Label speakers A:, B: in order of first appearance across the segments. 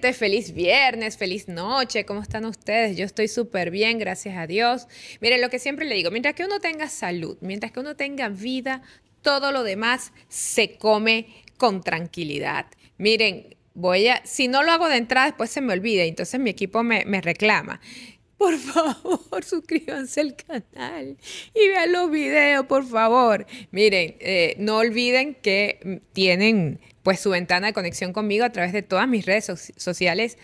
A: gente, feliz viernes, feliz noche, ¿cómo están ustedes? Yo estoy súper bien, gracias a Dios. Miren, lo que siempre le digo, mientras que uno tenga salud, mientras que uno tenga vida, todo lo demás se come con tranquilidad. Miren, si no lo hago de entrada, después se me olvida, entonces mi equipo me reclama. Por favor, suscríbanse al canal y vean los videos, por favor. Miren, no olviden que tienen pues su ventana de conexión conmigo a través de todas mis redes sociales,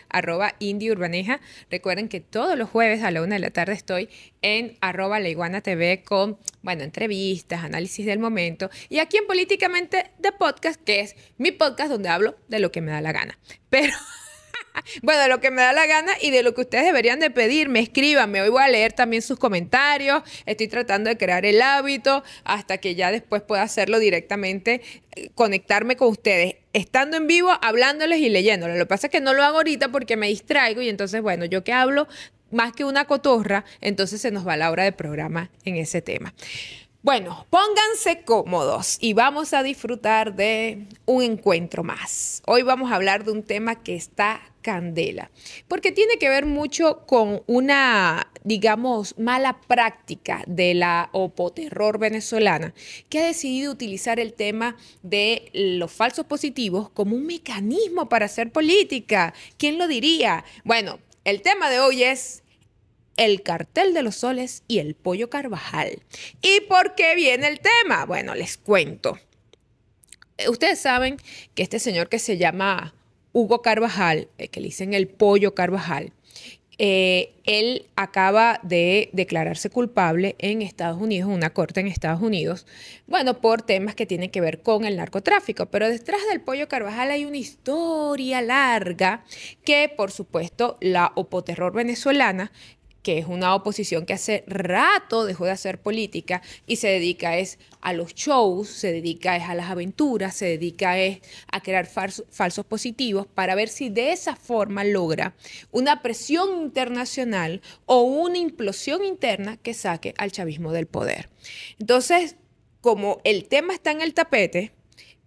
A: @indieurbaneja. Recuerden que todos los jueves a la 1 de la tarde estoy en @laiguanatv con, bueno, entrevistas, análisis del momento. Y aquí en Políticamente de Podcast, que es mi podcast donde hablo de lo que me da la gana. Pero... bueno, de lo que me da la gana y de lo que ustedes deberían de pedirme, escríbanme. Hoy voy a leer también sus comentarios. Estoy tratando de crear el hábito hasta que ya después pueda hacerlo directamente, conectarme con ustedes, estando en vivo, hablándoles y leyéndoles. Lo que pasa es que no lo hago ahorita porque me distraigo y entonces, bueno, yo que hablo más que una cotorra, entonces se nos va la hora de programa en ese tema. Bueno, pónganse cómodos y vamos a disfrutar de un encuentro más. Hoy vamos a hablar de un tema que está candela, porque tiene que ver mucho con una, digamos, mala práctica de la opoterror venezolana, que ha decidido utilizar el tema de los falsos positivos como un mecanismo para hacer política. ¿Quién lo diría? Bueno, el tema de hoy es el cartel de los soles y el pollo Carvajal. ¿Y por qué viene el tema? Bueno, les cuento. Ustedes saben que este señor que se llama Hugo Carvajal, que le dicen el pollo Carvajal, él acaba de declararse culpable en Estados Unidos, en una corte en Estados Unidos, bueno, por temas que tienen que ver con el narcotráfico. Pero detrás del pollo Carvajal hay una historia larga que, por supuesto, la opoterror venezolana, que es una oposición que hace rato dejó de hacer política y se dedica a los shows, se dedica a las aventuras, se dedica a crear falsos positivos para ver si de esa forma logra una presión internacional o una implosión interna que saque al chavismo del poder. Entonces, como el tema está en el tapete,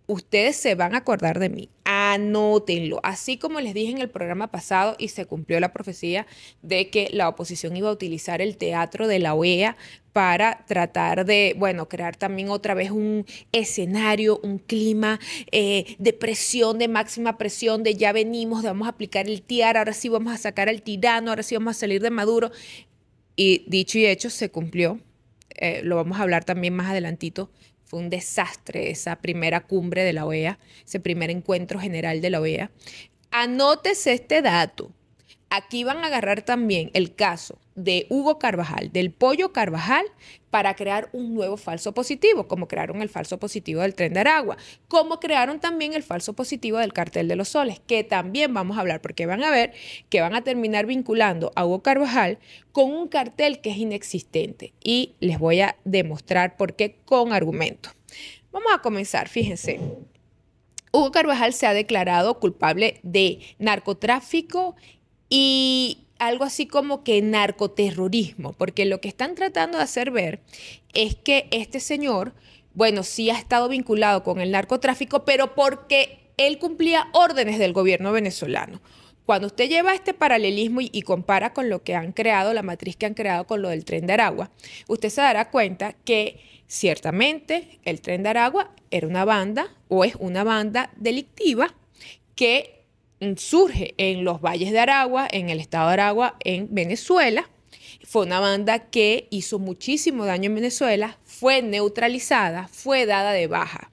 A: ustedes se van a acordar de mí, anótenlo, así como les dije en el programa pasado y se cumplió la profecía de que la oposición iba a utilizar el teatro de la OEA para tratar de, bueno, crear también otra vez un escenario, un clima de presión, de máxima presión, de ya venimos, de vamos a aplicar el TIAR, ahora sí vamos a sacar al tirano, ahora sí vamos a salir de Maduro. Y dicho y hecho, se cumplió. Lo vamos a hablar también más adelantito. Fue un desastre esa primera cumbre de la OEA, ese primer encuentro general de la OEA. Anótese este dato. Aquí van a agarrar también el caso de Hugo Carvajal, del pollo Carvajal, para crear un nuevo falso positivo, como crearon el falso positivo del Tren de Aragua, como crearon también el falso positivo del Cartel de los Soles, que también vamos a hablar, porque van a ver que van a terminar vinculando a Hugo Carvajal con un cartel que es inexistente. Y les voy a demostrar por qué con argumentos. Vamos a comenzar, fíjense. Hugo Carvajal se ha declarado culpable de narcotráfico y algo así como que narcoterrorismo, porque lo que están tratando de hacer ver es que este señor, bueno, sí ha estado vinculado con el narcotráfico, pero porque él cumplía órdenes del gobierno venezolano. Cuando usted lleva este paralelismo y compara con lo que han creado, la matriz que han creado con lo del Tren de Aragua, usted se dará cuenta que ciertamente el Tren de Aragua era una banda o es una banda delictiva que surge en los valles de Aragua, en el estado de Aragua, en Venezuela. Fue una banda que hizo muchísimo daño en Venezuela, fue neutralizada, fue dada de baja.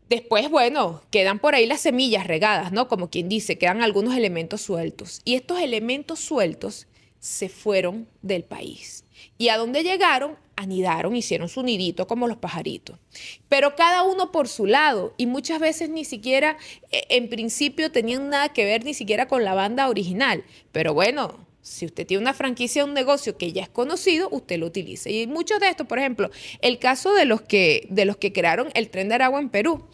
A: Después, bueno, quedan por ahí las semillas regadas, ¿no? Como quien dice, quedan algunos elementos sueltos. Y estos elementos sueltos se fueron del país. ¿Y a dónde llegaron? Anidaron, hicieron su nidito como los pajaritos. Pero cada uno por su lado. Y muchas veces ni siquiera, en principio, tenían nada que ver ni siquiera con la banda original. Pero bueno, si usted tiene una franquicia, un negocio que ya es conocido, usted lo utiliza. Y muchos de estos, por ejemplo, el caso de los que crearon el Tren de Aragua en Perú.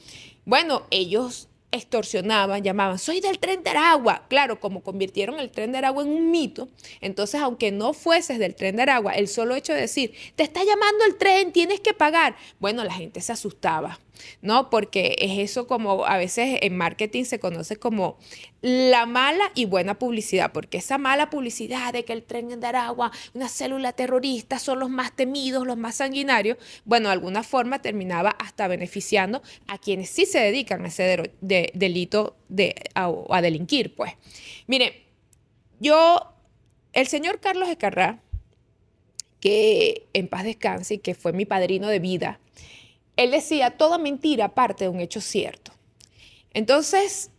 A: Bueno, ellos extorsionaban, llamaban, soy del Tren de Aragua. Claro, como convirtieron el Tren de Aragua en un mito, entonces aunque no fueses del Tren de Aragua, el solo hecho de decir, te está llamando el tren, tienes que pagar, bueno, la gente se asustaba. ¿no? Porque es eso como a veces en marketing se conoce como la mala y buena publicidad, porque esa mala publicidad de que el Tren de Aragua, una célula terrorista, son los más temidos, los más sanguinarios, bueno, de alguna forma terminaba hasta beneficiando a quienes sí se dedican a ese delito a delinquir, pues. Mire, el señor Carlos Escarrá, que en paz descanse y que fue mi padrino de vida, él decía, toda mentira parte de un hecho cierto. Entonces,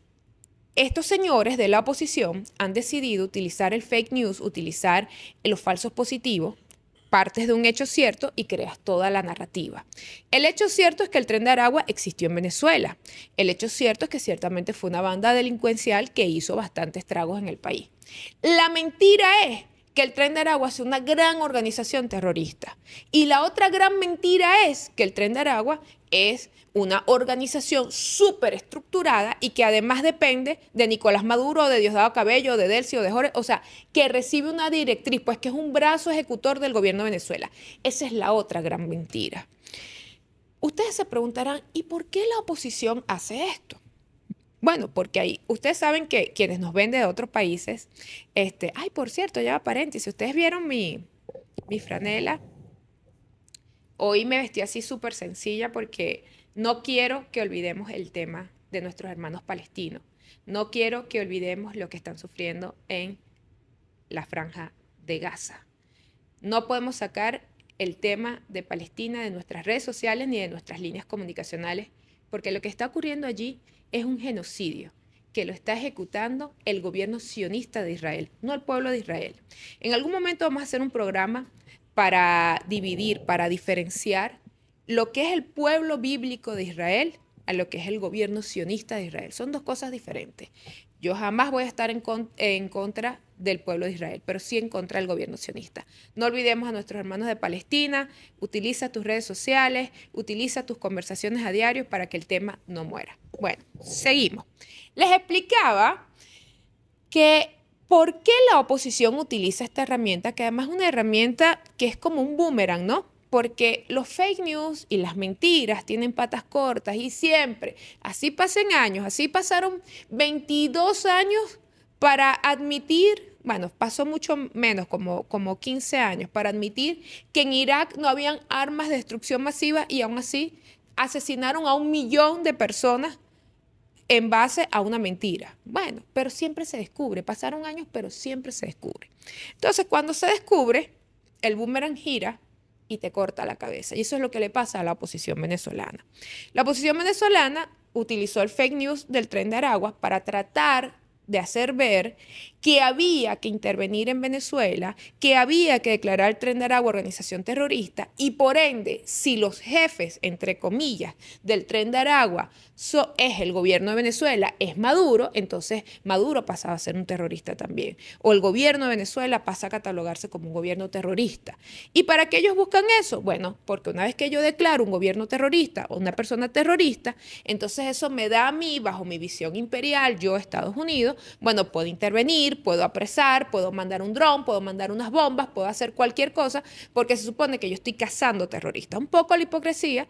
A: estos señores de la oposición han decidido utilizar el fake news, utilizar los falsos positivos, partes de un hecho cierto y creas toda la narrativa. El hecho cierto es que el Tren de Aragua existió en Venezuela. El hecho cierto es que ciertamente fue una banda delincuencial que hizo bastantes estragos en el país. La mentira es que el Tren de Aragua es una gran organización terrorista. Y la otra gran mentira es que el Tren de Aragua es una organización súper estructurada y que además depende de Nicolás Maduro, de Diosdado Cabello, de Delcy o de Jorge, o sea, que recibe una directriz, pues que es un brazo ejecutor del gobierno de Venezuela. Esa es la otra gran mentira. Ustedes se preguntarán, ¿y por qué la oposición hace esto? Bueno, porque ahí, ustedes saben que quienes nos ven de otros países, ay, por cierto, ya va paréntesis, ustedes vieron mi franela, hoy me vestí así súper sencilla porque no quiero que olvidemos el tema de nuestros hermanos palestinos, no quiero que olvidemos lo que están sufriendo en la franja de Gaza. No podemos sacar el tema de Palestina de nuestras redes sociales ni de nuestras líneas comunicacionales, porque lo que está ocurriendo allí es un genocidio que lo está ejecutando el gobierno sionista de Israel, no el pueblo de Israel. En algún momento vamos a hacer un programa para dividir, para diferenciar lo que es el pueblo bíblico de Israel a lo que es el gobierno sionista de Israel. Son dos cosas diferentes. Yo jamás voy a estar en contra del pueblo de Israel, pero sí en contra del gobierno sionista. No olvidemos a nuestros hermanos de Palestina, utiliza tus redes sociales, utiliza tus conversaciones a diario para que el tema no muera. Bueno, seguimos. Les explicaba que por qué la oposición utiliza esta herramienta, que además es una herramienta que es como un boomerang, ¿no? Porque los fake news y las mentiras tienen patas cortas y siempre, así pasen años, así pasaron 22 años para admitir, bueno, pasó mucho menos, como 15 años, para admitir que en Irak no habían armas de destrucción masiva y aún así asesinaron a 1 millón de personas en base a una mentira. Bueno, pero siempre se descubre, pasaron años, pero siempre se descubre. Entonces, cuando se descubre, el boomerang gira y te corta la cabeza. Y eso es lo que le pasa a la oposición venezolana. La oposición venezolana utilizó el fake news del Tren de Aragua para tratar de hacer ver que había que intervenir en Venezuela, que había que declarar el Tren de Aragua organización terrorista y por ende, si los jefes, entre comillas, del Tren de Aragua es el gobierno de Venezuela, es Maduro, entonces Maduro pasaba a ser un terrorista también. O el gobierno de Venezuela pasa a catalogarse como un gobierno terrorista. ¿Y para qué ellos buscan eso? Bueno, porque una vez que yo declaro un gobierno terrorista o una persona terrorista, entonces eso me da a mí, bajo mi visión imperial, yo, Estados Unidos, bueno, puedo intervenir, puedo apresar, puedo mandar un dron, puedo mandar unas bombas, puedo hacer cualquier cosa, porque se supone que yo estoy cazando terroristas. Un poco la hipocresía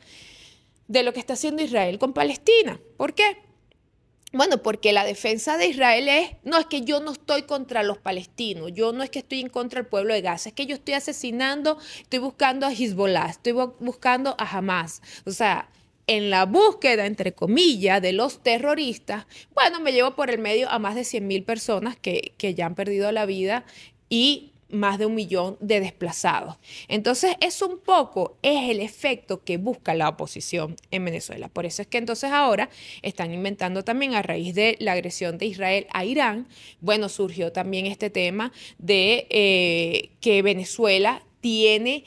A: de lo que está haciendo Israel con Palestina. ¿Por qué? Bueno, porque la defensa de Israel no es que yo no estoy contra los palestinos, yo no es que estoy en contra del pueblo de Gaza, es que yo estoy asesinando, estoy buscando a Hezbollah, estoy buscando a Hamas. O sea, en la búsqueda, entre comillas, de los terroristas, bueno, me llevo por el medio a más de 100.000 personas que ya han perdido la vida y más de 1 millón de desplazados. Entonces, eso un poco es el efecto que busca la oposición en Venezuela. Por eso es que entonces ahora están inventando también a raíz de la agresión de Israel a Irán, bueno, surgió también este tema de que Venezuela tiene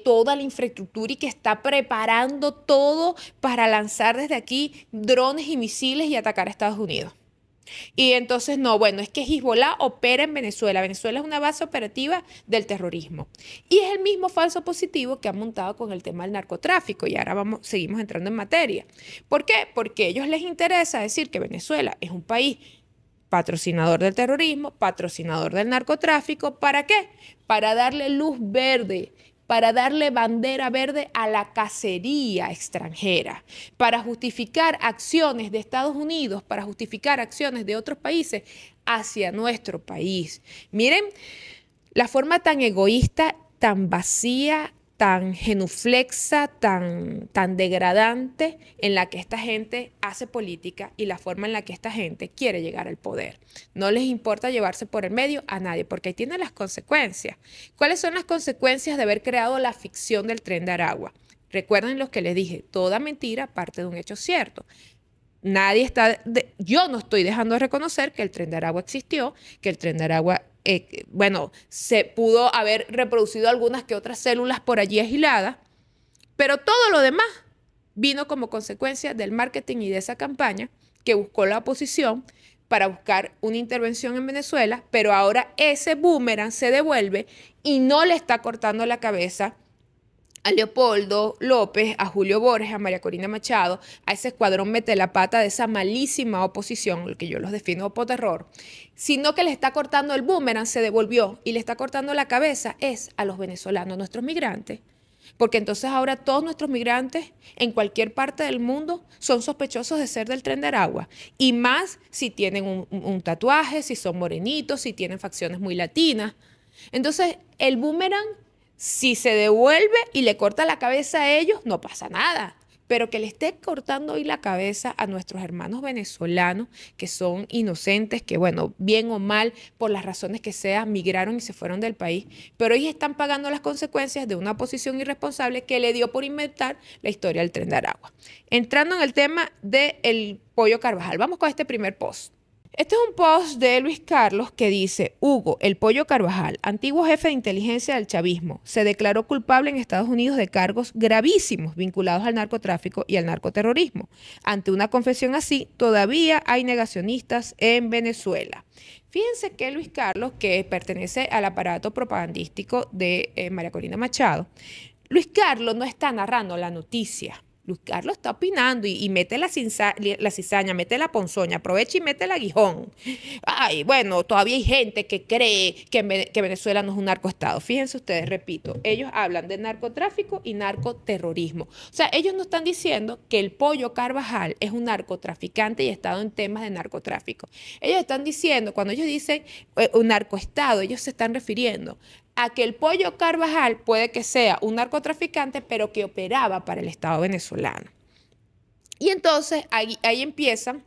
A: toda la infraestructura y que está preparando todo para lanzar desde aquí drones y misiles y atacar a Estados Unidos. Y entonces, no, bueno, es que Hezbollah opera en Venezuela. Venezuela es una base operativa del terrorismo. Y es el mismo falso positivo que han montado con el tema del narcotráfico. Y ahora seguimos entrando en materia. ¿Por qué? Porque a ellos les interesa decir que Venezuela es un país patrocinador del terrorismo, patrocinador del narcotráfico. ¿Para qué? Para darle luz verde para darle bandera verde a la cacería extranjera, para justificar acciones de Estados Unidos, para justificar acciones de otros países hacia nuestro país. Miren la forma tan egoísta, tan vacía, tan genuflexa, tan degradante en la que esta gente hace política y la forma en la que esta gente quiere llegar al poder. No les importa llevarse por el medio a nadie, porque ahí tienen las consecuencias. ¿Cuáles son las consecuencias de haber creado la ficción del Tren de Aragua? Recuerden lo que les dije, toda mentira parte de un hecho cierto. Yo no estoy dejando de reconocer que el Tren de Aragua existió, que el Tren de Aragua se pudo haber reproducido algunas que otras células por allí aisladas, pero todo lo demás vino como consecuencia del marketing y de esa campaña que buscó la oposición para buscar una intervención en Venezuela, pero ahora ese boomerang se devuelve y no le está cortando la cabeza a Leopoldo López, a Julio Borges, a María Corina Machado, a ese escuadrón mete la pata de esa malísima oposición, el que yo los defino por terror, sino que le está cortando el boomerang, se devolvió y le está cortando la cabeza es a los venezolanos, nuestros migrantes. Porque entonces ahora todos nuestros migrantes en cualquier parte del mundo son sospechosos de ser del Tren de Aragua. Y más si tienen un tatuaje, si son morenitos, si tienen facciones muy latinas. Entonces el boomerang, si se devuelve y le corta la cabeza a ellos, no pasa nada. Pero que le esté cortando hoy la cabeza a nuestros hermanos venezolanos, que son inocentes, que bueno, bien o mal, por las razones que sea, migraron y se fueron del país, pero hoy están pagando las consecuencias de una posición irresponsable que le dio por inventar la historia del Tren de Aragua. Entrando en el tema del Pollo Carvajal, vamos con este primer post. Este es un post de Luis Carlos que dice: Hugo, el Pollo Carvajal, antiguo jefe de inteligencia del chavismo, se declaró culpable en Estados Unidos de cargos gravísimos vinculados al narcotráfico y al narcoterrorismo. Ante una confesión así, todavía hay negacionistas en Venezuela. Fíjense que Luis Carlos, que pertenece al aparato propagandístico de María Corina Machado, Luis Carlos no está narrando la noticia. Luis Carlos está opinando y mete la cizaña, mete la ponzoña, aprovecha y mete el aguijón. Ay, bueno, todavía hay gente que cree que Venezuela no es un narcoestado. Fíjense ustedes, repito, ellos hablan de narcotráfico y narcoterrorismo. O sea, ellos no están diciendo que el Pollo Carvajal es un narcotraficante y ha estado en temas de narcotráfico. Ellos están diciendo, cuando ellos dicen un narcoestado, ellos se están refiriendo a que el Pollo Carvajal puede que sea un narcotraficante, pero que operaba para el Estado venezolano. Y entonces ahí empiezan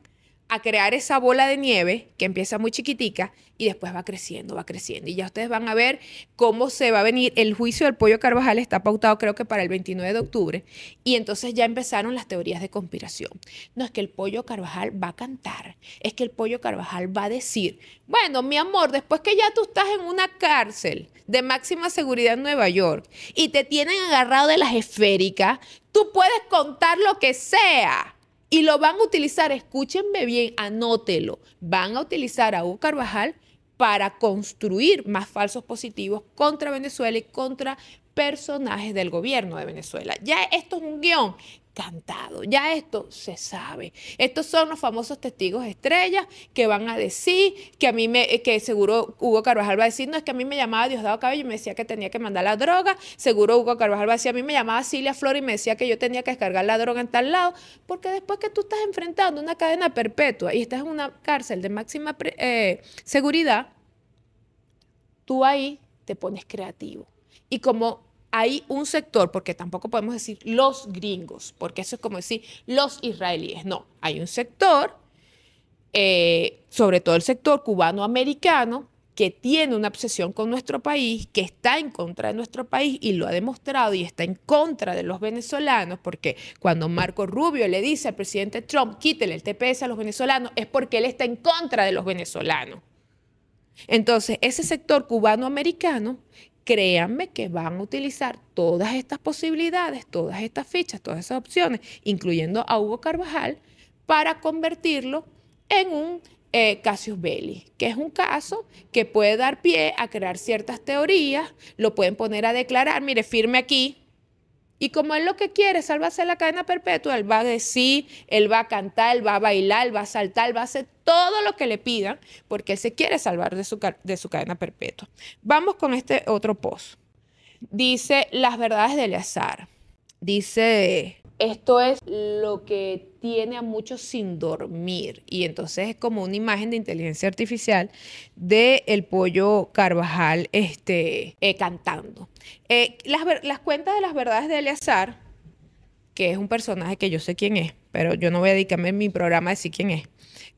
A: a crear esa bola de nieve que empieza muy chiquitica y después va creciendo, va creciendo. Y ya ustedes van a ver cómo se va a venir. El juicio del Pollo Carvajal está pautado creo que para el 29 de octubre. Y entonces ya empezaron las teorías de conspiración. No es que el Pollo Carvajal va a cantar, es que el Pollo Carvajal va a decir: bueno, mi amor, después que ya tú estás en una cárcel de máxima seguridad en Nueva York y te tienen agarrado de las esféricas, tú puedes contar lo que sea. Y lo van a utilizar, escúchenme bien, anótelo, van a utilizar a Hugo Carvajal para construir más falsos positivos contra Venezuela y contra personajes del gobierno de Venezuela. Ya esto es un guión cantado, ya esto se sabe. Estos son los famosos testigos estrellas que van a decir que seguro Hugo Carvajal va a decir: no, es que a mí me llamaba Diosdado Cabello y me decía que tenía que mandar la droga. Seguro Hugo Carvajal va a decir: a mí me llamaba Cilia Flor y me decía que yo tenía que descargar la droga en tal lado. Porque después que tú estás enfrentando una cadena perpetua y estás en una cárcel de máxima seguridad, tú ahí te pones creativo. Y como hay un sector, porque tampoco podemos decir los gringos, porque eso es como decir los israelíes. No, hay un sector, sobre todo el sector cubano-americano, que tiene una obsesión con nuestro país, que está en contra de nuestro país y lo ha demostrado y está en contra de los venezolanos, porque cuando Marco Rubio le dice al presidente Trump: quítele el TPS a los venezolanos, es porque él está en contra de los venezolanos. Entonces, ese sector cubano-americano, créanme que van a utilizar todas estas posibilidades, todas estas fichas, todas esas opciones, incluyendo a Hugo Carvajal, para convertirlo en un casus belli, que es un caso que puede dar pie a crear ciertas teorías, lo pueden poner a declarar: mire, firme aquí. Y como él lo que quiere es salvarse la cadena perpetua, él va a decir, él va a cantar, él va a bailar, él va a saltar, él va a hacer todo lo que le pidan, porque él se quiere salvar de su cadena perpetua. Vamos con este otro post. Dice las verdades de Eleazar. Dice, esto es lo que tiene a muchos sin dormir. Y entonces es como una imagen de inteligencia artificial de el Pollo Carvajal cantando. Las cuentas de las verdades de Eleazar, que es un personaje que yo sé quién es, pero yo no voy a dedicarme en mi programa a decir quién es,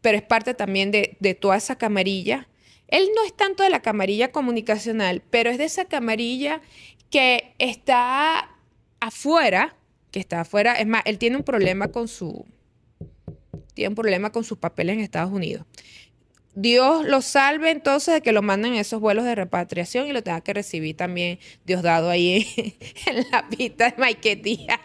A: pero es parte también de toda esa camarilla. Él no es tanto de la camarilla comunicacional, pero es de esa camarilla que está afuera, es más, él tiene un problema con sus papeles en Estados Unidos. Dios lo salve entonces de que lo manden en esos vuelos de repatriación y lo tenga que recibir también Diosdado ahí en la pista de Maiquetía.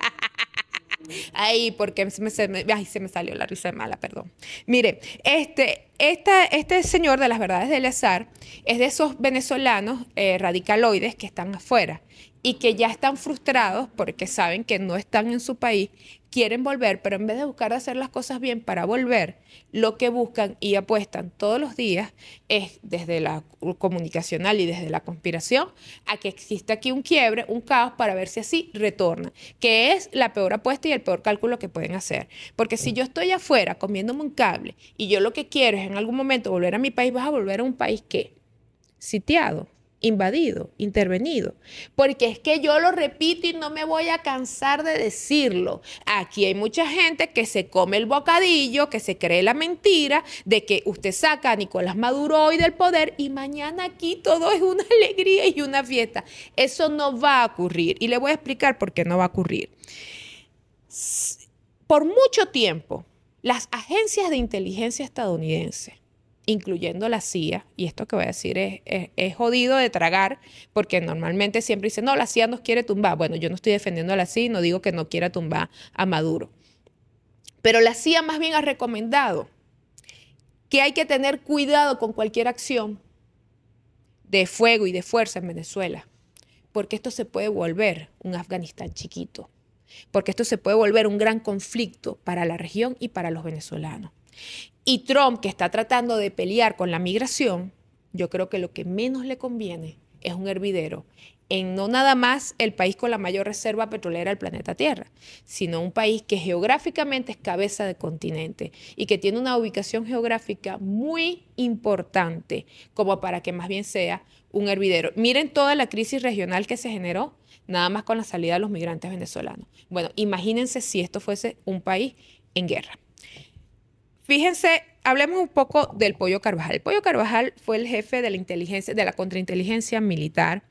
A: Ay, porque se me salió la risa de mala, perdón. Mire, este señor de las verdades de Eleazar es de esos venezolanos radicaloides que están afuera y que ya están frustrados porque saben que no están en su país, quieren volver, pero en vez de buscar hacer las cosas bien para volver, lo que buscan y apuestan todos los días es desde la comunicacional y desde la conspiración a que exista aquí un quiebre, un caos para ver si así retorna, que es la peor apuesta y el peor cálculo que pueden hacer. Porque si yo estoy afuera comiéndome un cable y yo lo que quiero es en algún momento volver a mi país, vas a volver a un país que sitiado, invadido, intervenido. Porque es que yo lo repito y no me voy a cansar de decirlo. Aquí hay mucha gente que se come el bocadillo, que se cree la mentira de que usted saca a Nicolás Maduro hoy del poder y mañana aquí todo es una alegría y una fiesta. Eso no va a ocurrir. Y le voy a explicar por qué no va a ocurrir. Por mucho tiempo, las agencias de inteligencia estadounidenses, incluyendo la CIA, y esto que voy a decir es jodido de tragar, porque normalmente siempre dicen, no, la CIA nos quiere tumbar. Bueno, yo no estoy defendiendo a la CIA y no digo que no quiera tumbar a Maduro. Pero la CIA más bien ha recomendado que hay que tener cuidado con cualquier acción de fuego y de fuerza en Venezuela, porque esto se puede volver un Afganistán chiquito, porque esto se puede volver un gran conflicto para la región y para los venezolanos. Y Trump, que está tratando de pelear con la migración, yo creo que lo que menos le conviene es un hervidero en no nada más el país con la mayor reserva petrolera del planeta Tierra, sino un país que geográficamente es cabeza de continente y que tiene una ubicación geográfica muy importante como para que más bien sea un hervidero. Miren toda la crisis regional que se generó nada más con la salida de los migrantes venezolanos. Bueno, imagínense si esto fuese un país en guerra. Fíjense, hablemos un poco del Pollo Carvajal. El Pollo Carvajal fue el jefe de la inteligencia, de la contrainteligencia militar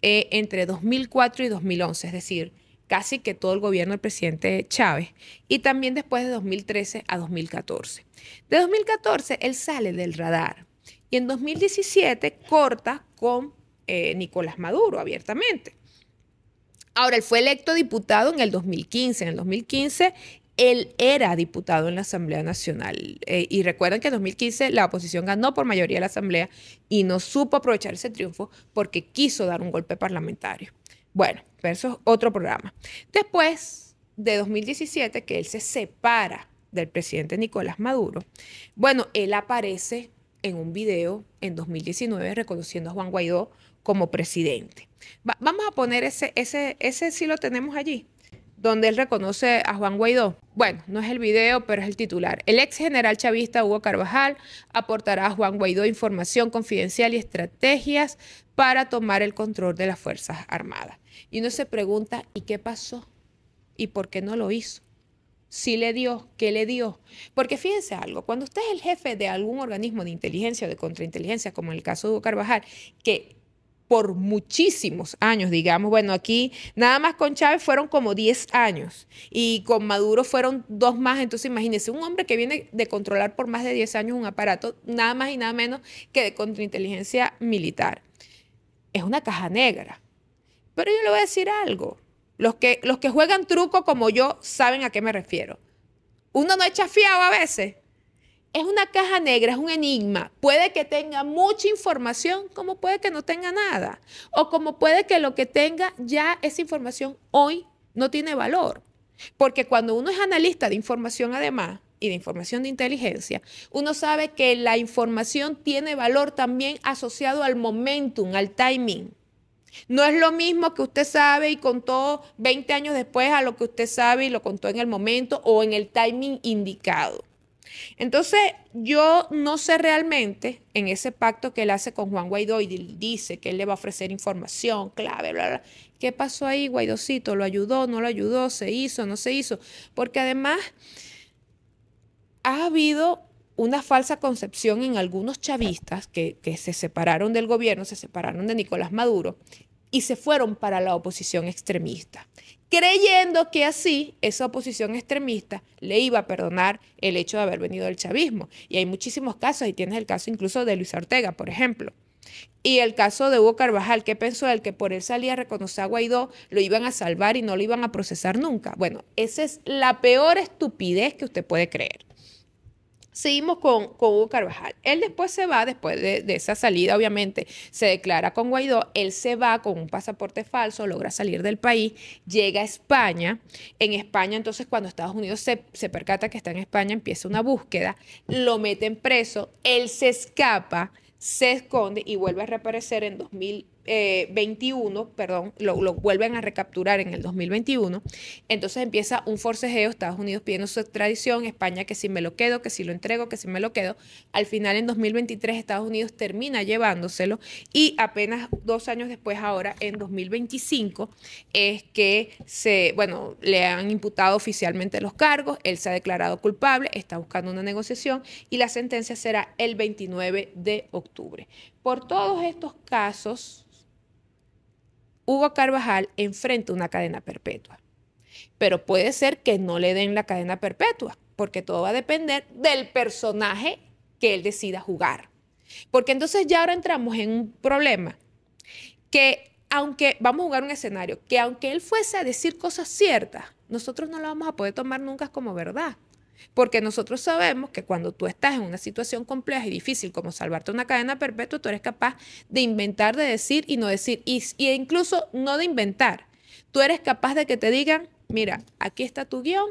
A: entre 2004 y 2011, es decir, casi que todo el gobierno del presidente Chávez, y también después de 2013 a 2014. De 2014 él sale del radar y en 2017 corta con Nicolás Maduro abiertamente. Ahora, él fue electo diputado en el 2015. En el 2015 él era diputado en la Asamblea Nacional. Y recuerden que en 2015 la oposición ganó por mayoría la Asamblea y no supo aprovechar ese triunfo porque quiso dar un golpe parlamentario. Bueno, pero eso es otro programa. Después de 2017, que él se separa del presidente Nicolás Maduro, bueno, él aparece en un video en 2019 reconociendo a Juan Guaidó como presidente. Vamos a poner ese sí lo tenemos allí, donde él reconoce a Juan Guaidó. Bueno, no es el video, pero es el titular. El ex general chavista Hugo Carvajal aportará a Juan Guaidó información confidencial y estrategias para tomar el control de las Fuerzas Armadas. Y uno se pregunta, ¿y qué pasó? ¿Y por qué no lo hizo? ¿Sí le dio? ¿Qué le dio? Porque fíjense algo, cuando usted es el jefe de algún organismo de inteligencia o de contrainteligencia, como en el caso de Hugo Carvajal, que por muchísimos años, digamos, bueno, aquí nada más con Chávez fueron como 10 años y con Maduro fueron 2 más, entonces imagínense, un hombre que viene de controlar por más de 10 años un aparato, nada más y nada menos que de contrainteligencia militar. Es una caja negra. Pero yo le voy a decir algo, los que juegan truco como yo saben a qué me refiero. Uno no echa fiado a veces. Es una caja negra, es un enigma. Puede que tenga mucha información, como puede que no tenga nada. O como puede que lo que tenga ya esa información hoy no tiene valor. Porque cuando uno es analista de información además y de información de inteligencia, uno sabe que la información tiene valor también asociado al momentum, al timing. No es lo mismo que usted sabe y contó 20 años después a lo que usted sabe y lo contó en el momento o en el timing indicado. Entonces, yo no sé realmente en ese pacto que él hace con Juan Guaidó y dice que él le va a ofrecer información clave, bla, bla. ¿Qué pasó ahí, Guaidocito? ¿Lo ayudó? ¿No lo ayudó? ¿Se hizo? ¿No se hizo? Porque además ha habido una falsa concepción en algunos chavistas que se separaron del gobierno, se separaron de Nicolás Maduro y se fueron para la oposición extremista, creyendo que así esa oposición extremista le iba a perdonar el hecho de haber venido del chavismo. Y hay muchísimos casos, y tienes el caso incluso de Luis Ortega, por ejemplo. Y el caso de Hugo Carvajal, ¿qué pensó él? Que por él salía a reconocer a Guaidó, lo iban a salvar y no lo iban a procesar nunca. Bueno, esa es la peor estupidez que usted puede creer. Seguimos con Hugo Carvajal. Él después se va, después de esa salida, obviamente, se declara con Guaidó. Él se va con un pasaporte falso, logra salir del país, llega a España. En España, entonces, cuando Estados Unidos se percata que está en España, empieza una búsqueda, lo meten preso, él se escapa, se esconde y vuelve a reaparecer en 2021, perdón, lo vuelven a recapturar en el 2021. Entonces empieza un forcejeo, Estados Unidos pidiendo su extradición, España que si me lo quedo, que si lo entrego, que si me lo quedo. Al final en 2023 Estados Unidos termina llevándoselo y apenas 2 años después, ahora en 2025, es que bueno, le han imputado oficialmente los cargos, él se ha declarado culpable, está buscando una negociación y la sentencia será el 29 de octubre. Por todos estos casos, Hugo Carvajal enfrenta una cadena perpetua. Pero puede ser que no le den la cadena perpetua, porque todo va a depender del personaje que él decida jugar. Porque entonces ya ahora entramos en un problema que vamos a jugar un escenario, que aunque él fuese a decir cosas ciertas, nosotros no la vamos a poder tomar nunca como verdad. Porque nosotros sabemos que cuando tú estás en una situación compleja y difícil como salvarte una cadena perpetua, tú eres capaz de inventar, de decir y no decir, y incluso no de inventar. Tú eres capaz de que te digan, mira, aquí está tu guión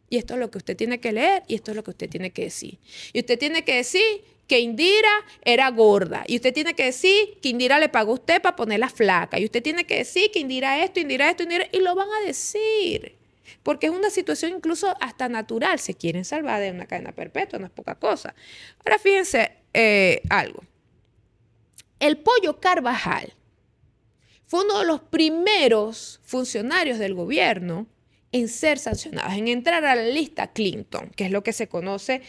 A: y esto es lo que usted tiene que leer y esto es lo que usted tiene que decir. Y usted tiene que decir que Indira era gorda. Y usted tiene que decir que Indira le pagó a usted para ponerla flaca. Y usted tiene que decir que Indira esto, Indira esto, Indira... Y lo van a decir. Porque es una situación incluso hasta natural. Se quieren salvar de una cadena perpetua, no es poca cosa. Ahora fíjense algo. El Pollo Carvajal fue uno de los primeros funcionarios del gobierno en ser sancionados, en entrar a la lista Clinton, que es lo que se conoce.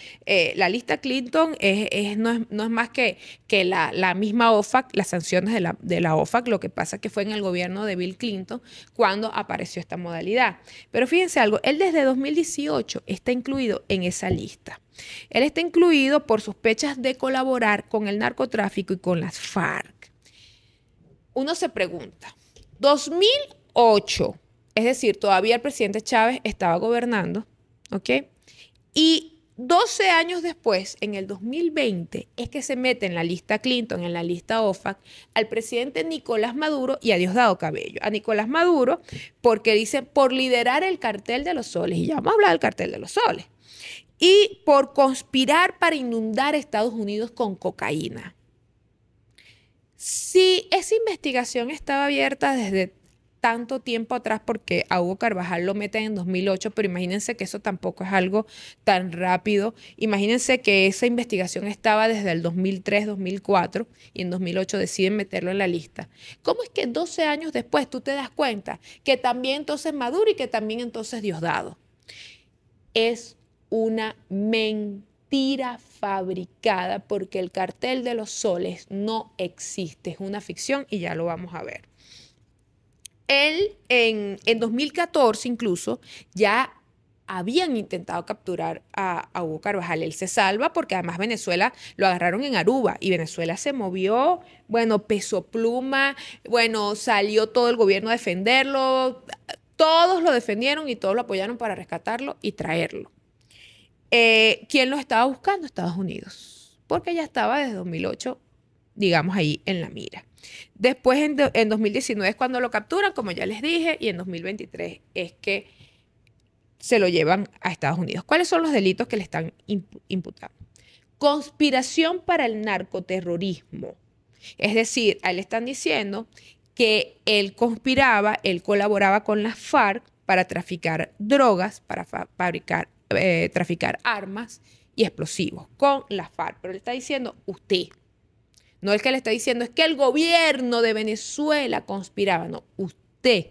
A: La lista Clinton no es más que la misma OFAC, las sanciones de la OFAC. Lo que pasa que fue en el gobierno de Bill Clinton cuando apareció esta modalidad. Pero fíjense algo, él desde 2018 está incluido en esa lista. Él está incluido por sospechas de colaborar con el narcotráfico y con las FARC. Uno se pregunta, 2008, es decir, todavía el presidente Chávez estaba gobernando, ¿ok? Y 12 años después, en el 2020, es que se mete en la lista Clinton, en la lista OFAC, al presidente Nicolás Maduro y a Diosdado Cabello. A Nicolás Maduro, porque dice, por liderar el cartel de los soles, y ya vamos a hablar del cartel de los soles, y por conspirar para inundar a Estados Unidos con cocaína. Si esa investigación estaba abierta desde tanto tiempo atrás, porque a Hugo Carvajal lo meten en 2008, pero imagínense que eso tampoco es algo tan rápido. Imagínense que esa investigación estaba desde el 2003, 2004 y en 2008 deciden meterlo en la lista. ¿Cómo es que 12 años después tú te das cuenta que también entonces Maduro y que también entonces Diosdado? Es una mentira fabricada porque el cartel de los soles no existe, es una ficción y ya lo vamos a ver. Él en 2014 incluso ya habían intentado capturar a Hugo Carvajal. Él se salva porque además Venezuela lo agarraron en Aruba y Venezuela se movió, bueno, peso pluma, bueno, salió todo el gobierno a defenderlo, todos lo defendieron y todos lo apoyaron para rescatarlo y traerlo. ¿Quién lo estaba buscando? Estados Unidos, porque ya estaba desde 2008, digamos, ahí en la mira. Después, en 2019 es cuando lo capturan, como ya les dije, y en 2023 es que se lo llevan a Estados Unidos. ¿Cuáles son los delitos que le están imputando? Conspiración para el narcoterrorismo. Es decir, a él le están diciendo que él conspiraba, él colaboraba con las FARC para traficar drogas, para traficar armas y explosivos con las FARC. Pero él está diciendo usted. No el que le está diciendo es que el gobierno de Venezuela conspiraba. No, usted.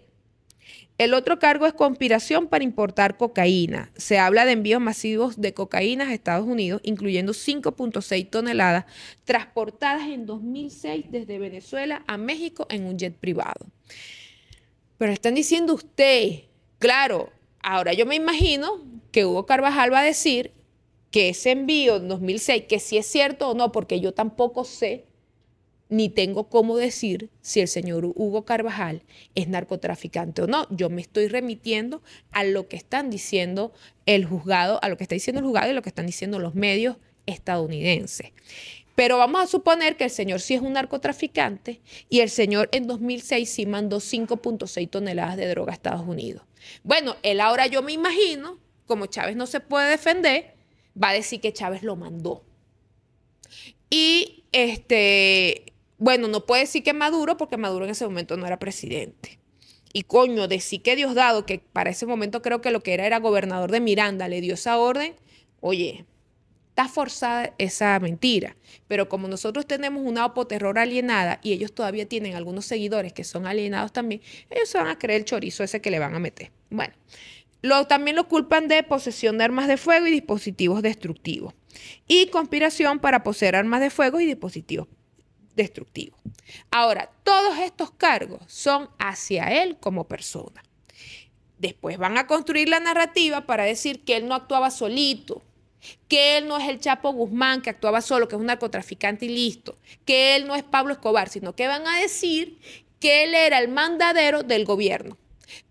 A: El otro cargo es conspiración para importar cocaína. Se habla de envíos masivos de cocaína a Estados Unidos, incluyendo 5.6 toneladas transportadas en 2006 desde Venezuela a México en un jet privado. Pero están diciendo usted, claro, ahora yo me imagino que Hugo Carvajal va a decir que ese envío en 2006, que si es cierto o no, porque yo tampoco sé, ni tengo cómo decir si el señor Hugo Carvajal es narcotraficante o no. Yo me estoy remitiendo a lo que están diciendo el juzgado, a lo que está diciendo el juzgado y lo que están diciendo los medios estadounidenses. Pero vamos a suponer que el señor sí es un narcotraficante y el señor en 2006 sí mandó 5.6 toneladas de droga a Estados Unidos. Bueno, él ahora yo me imagino, como Chávez no se puede defender, va a decir que Chávez lo mandó. Y bueno, no puede decir que Maduro, porque Maduro en ese momento no era presidente. Y coño, decir que Diosdado, que para ese momento creo que lo que era gobernador de Miranda, le dio esa orden, oye, está forzada esa mentira. Pero como nosotros tenemos una opoterror alienada y ellos todavía tienen algunos seguidores que son alienados también, ellos se van a creer el chorizo ese que le van a meter. Bueno, también lo culpan de posesión de armas de fuego y dispositivos destructivos. Y conspiración para poseer armas de fuego y dispositivos destructivos. Ahora, todos estos cargos son hacia él como persona. Después van a construir la narrativa para decir que él no actuaba solito, que él no es el Chapo Guzmán que actuaba solo, que es un narcotraficante y listo, que él no es Pablo Escobar, sino que van a decir que él era el mandadero del gobierno,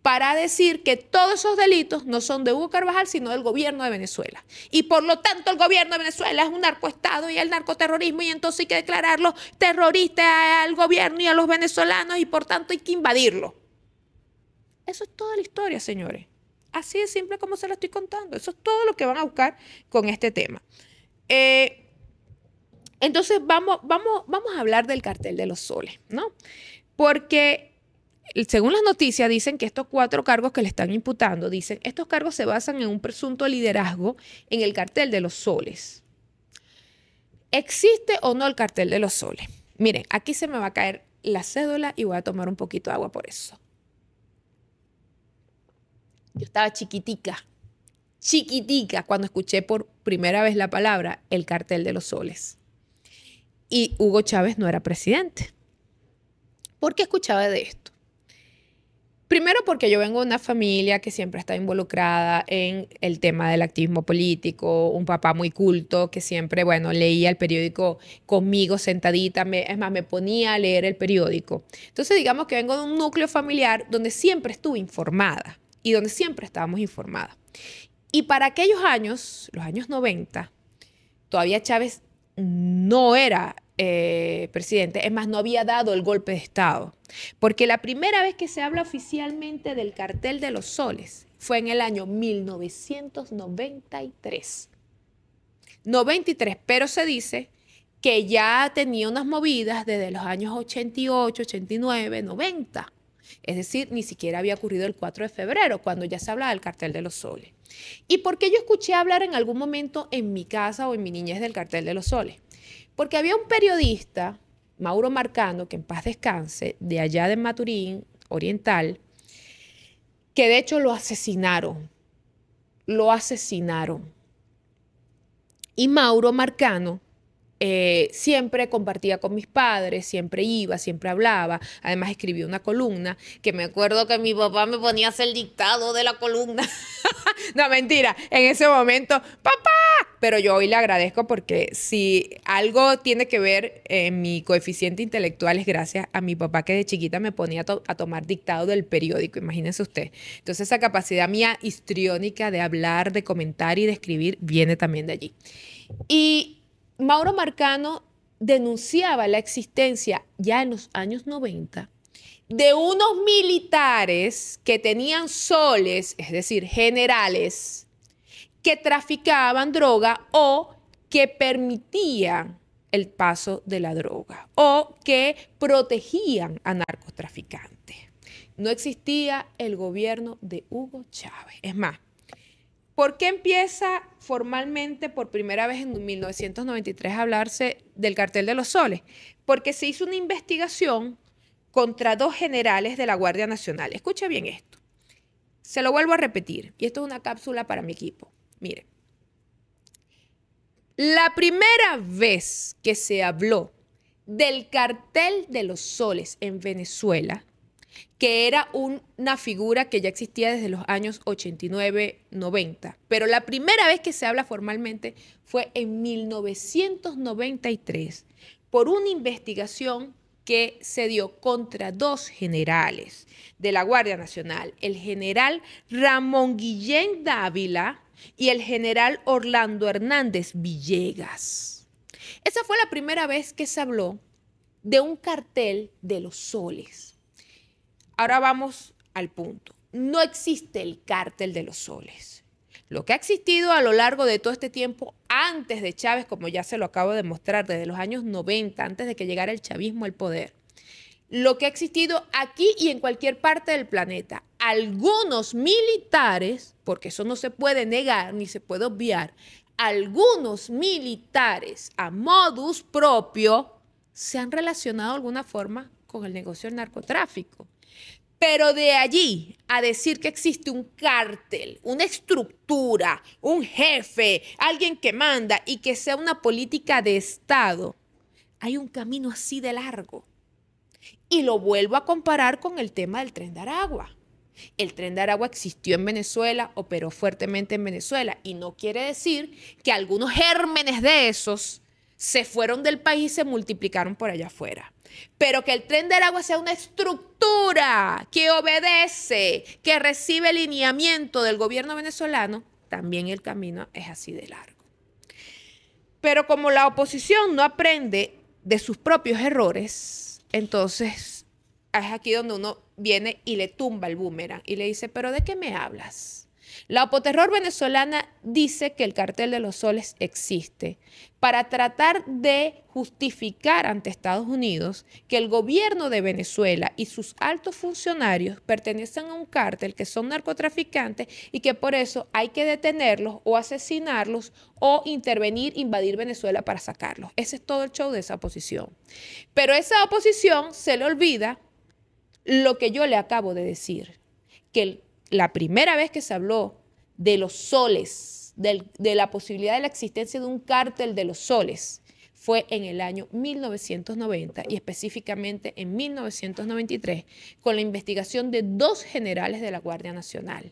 A: para decir que todos esos delitos no son de Hugo Carvajal, sino del gobierno de Venezuela. Y por lo tanto el gobierno de Venezuela es un narcoestado y el narcoterrorismo, y entonces hay que declararlo terrorista al gobierno y a los venezolanos, y por tanto hay que invadirlo. Eso es toda la historia, señores. Así de simple como se lo estoy contando. Eso es todo lo que van a buscar con este tema. Entonces vamos a hablar del cartel de los soles, ¿no? Porque según las noticias dicen que estos 4 cargos que le están imputando, dicen, estos cargos se basan en un presunto liderazgo en el cartel de los soles. ¿Existe o no el cartel de los soles? Miren, aquí se me va a caer la cédula y voy a tomar un poquito de agua por eso. Yo estaba chiquitica cuando escuché por primera vez la palabra el cartel de los soles. Y Hugo Chávez no era presidente. ¿Por qué escuchaba de esto? Primero porque yo vengo de una familia que siempre está involucrada en el tema del activismo político, un papá muy culto que siempre, bueno, leía el periódico conmigo sentadita, es más, me ponía a leer el periódico. Entonces, digamos que vengo de un núcleo familiar donde siempre estuve informada y donde siempre estábamos informadas. Y para aquellos años, los años 90, todavía Chávez no era presidente, es más, no había dado el golpe de Estado, porque la primera vez que se habla oficialmente del cartel de los soles fue en el año 1993. 93, pero se dice que ya tenía unas movidas desde los años 88, 89, 90. Es decir, ni siquiera había ocurrido el 4 de febrero, cuando ya se hablaba del cartel de los soles. ¿Y por qué yo escuché hablar en algún momento en mi casa o en mi niñez del cartel de los soles? Porque había un periodista, Mauro Marcano, que en paz descanse, de allá de Maturín, Oriental, que de hecho lo asesinaron. Lo asesinaron. Y Mauro Marcano siempre compartía con mis padres, siempre iba, siempre hablaba. Además escribió una columna que me acuerdo que mi papá me ponía a hacer el dictado de la columna. No, mentira, en ese momento, ¡papá! Pero yo hoy le agradezco porque si algo tiene que ver en mi coeficiente intelectual es gracias a mi papá, que de chiquita me ponía a tomar dictado del periódico, imagínense usted. Entonces esa capacidad mía histriónica de hablar, de comentar y de escribir viene también de allí. Y Mauro Marcano denunciaba la existencia ya en los años 90 de unos militares que tenían soles, es decir, generales, que traficaban droga o que permitían el paso de la droga o que protegían a narcotraficantes. No existía el gobierno de Hugo Chávez. Es más, ¿por qué empieza formalmente por primera vez en 1993 a hablarse del Cartel de los Soles? Porque se hizo una investigación contra dos generales de la Guardia Nacional. Escuche bien esto. Se lo vuelvo a repetir, y esto es una cápsula para mi equipo. Miren, la primera vez que se habló del Cartel de los Soles en Venezuela, que era una figura que ya existía desde los años 89, 90, pero la primera vez que se habla formalmente fue en 1993 por una investigación que se dio contra dos generales de la Guardia Nacional, el general Ramón Guillén Dávila y el general Orlando Hernández Villegas. Esa fue la primera vez que se habló de un cartel de los soles. Ahora vamos al punto. No existe el cártel de los soles. Lo que ha existido a lo largo de todo este tiempo, antes de Chávez, como ya se lo acabo de mostrar, desde los años 90, antes de que llegara el chavismo al poder, lo que ha existido aquí y en cualquier parte del planeta, algunos militares, porque eso no se puede negar ni se puede obviar, algunos militares a modus propio se han relacionado de alguna forma con el negocio del narcotráfico. Pero de allí a decir que existe un cártel, una estructura, un jefe, alguien que manda y que sea una política de Estado, hay un camino así de largo. Y lo vuelvo a comparar con el tema del Tren de Aragua. El Tren de Aragua existió en Venezuela, operó fuertemente en Venezuela y no quiere decir que algunos gérmenes de esos se fueron del país y se multiplicaron por allá afuera. Pero que el Tren de Aragua sea una estructura que obedece, que recibe lineamiento del gobierno venezolano, también el camino es así de largo. Pero como la oposición no aprende de sus propios errores, entonces es aquí donde uno viene y le tumba el boomerang y le dice, ¿pero de qué me hablas? La Opoterror venezolana dice que el Cartel de los Soles existe para tratar de justificar ante Estados Unidos que el gobierno de Venezuela y sus altos funcionarios pertenecen a un cártel que son narcotraficantes y que por eso hay que detenerlos o asesinarlos o intervenir, invadir Venezuela para sacarlos. Ese es todo el show de esa oposición. Pero esa oposición se le olvida lo que yo le acabo de decir, que la primera vez que se habló de los soles, de la posibilidad de la existencia de un cártel de los soles, fue en el año 1990 y específicamente en 1993 con la investigación de dos generales de la Guardia Nacional.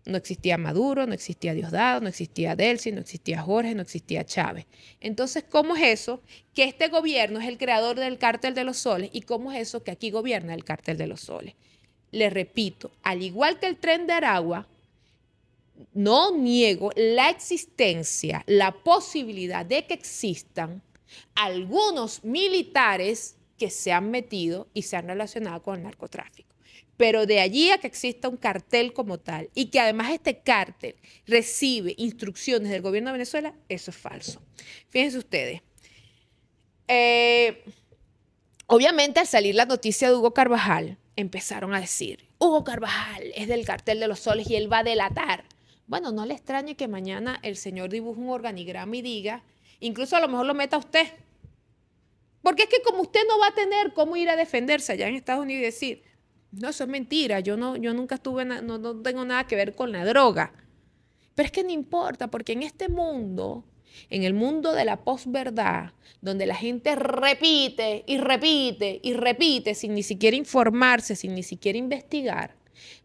A: No existía Maduro, no existía Diosdado, no existía Delcy, no existía Jorge, no existía Chávez. Entonces, ¿cómo es eso que este gobierno es el creador del cártel de los soles y cómo es eso que aquí gobierna el cártel de los soles? Le repito, al igual que el Tren de Aragua, no niego la existencia, la posibilidad de que existan algunos militares que se han metido y se han relacionado con el narcotráfico. Pero de allí a que exista un cartel como tal y que además este cártel recibe instrucciones del gobierno de Venezuela, eso es falso. Fíjense ustedes. Obviamente al salir la noticia de Hugo Carvajal, empezaron a decir, Hugo Carvajal es del Cartel de los Soles y él va a delatar. Bueno, no le extrañe que mañana el señor dibuje un organigrama y diga, incluso a lo mejor lo meta usted. Porque es que como usted no va a tener cómo ir a defenderse allá en Estados Unidos y decir, no, eso es mentira, yo nunca estuve, no tengo nada que ver con la droga. Pero es que no importa, porque en este mundo, en el mundo de la posverdad, donde la gente repite y repite y repite sin ni siquiera informarse, sin ni siquiera investigar,